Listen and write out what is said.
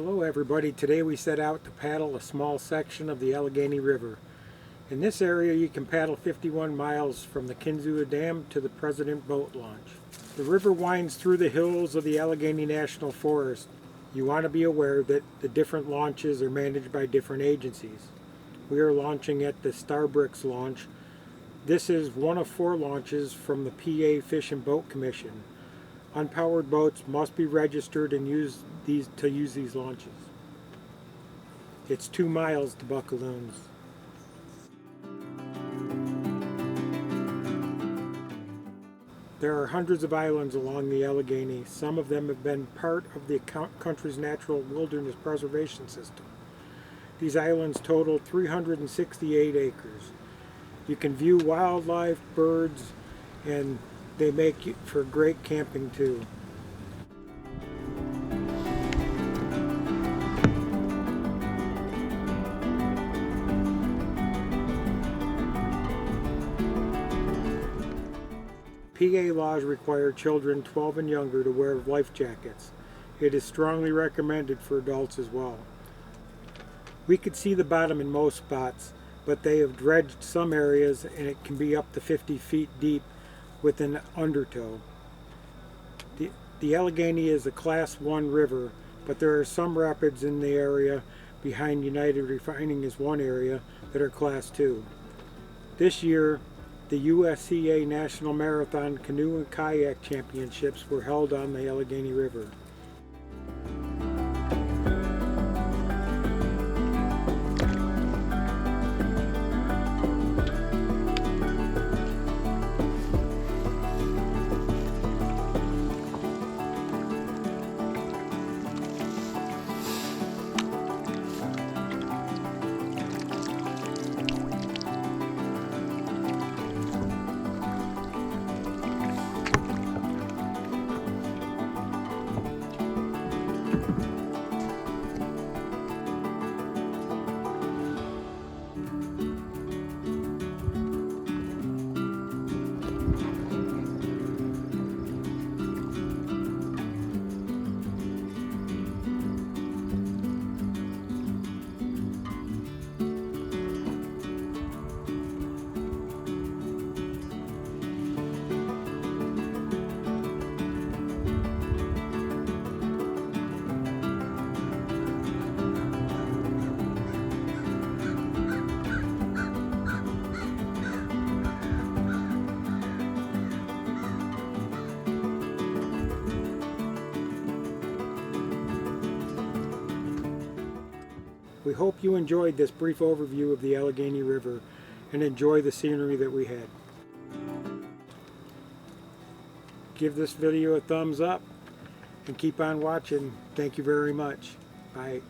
Hello everybody, today we set out to paddle a small section of the Allegheny River. In this area you can paddle 51 miles from the Kinzua Dam to the President Boat Launch. The river winds through the hills of the Allegheny National Forest. You want to be aware that the different launches are managed by different agencies. We are launching at the Starbrick's launch. This is one of 4 launches from the PA Fish and Boat Commission. Unpowered boats must be registered and use these launches. It's 2 miles to Buckaloons. There are hundreds of islands along the Allegheny. Some of them have been part of the country's natural wilderness preservation system. These islands total 368 acres. You can view wildlife, birds, and they make for great camping too. PA laws require children 12 and younger to wear life jackets. It is strongly recommended for adults as well. We could see the bottom in most spots, but they have dredged some areas and it can be up to 50 feet deep with an undertow. The Allegheny is a Class 1 river, but there are some rapids in the area behind United Refining is one area that are Class 2. This year, the USCA National Marathon Canoe and Kayak Championships were held on the Allegheny River. We hope you enjoyed this brief overview of the Allegheny River and enjoy the scenery that we had. Give this video a thumbs up and keep on watching. Thank you very much. Bye.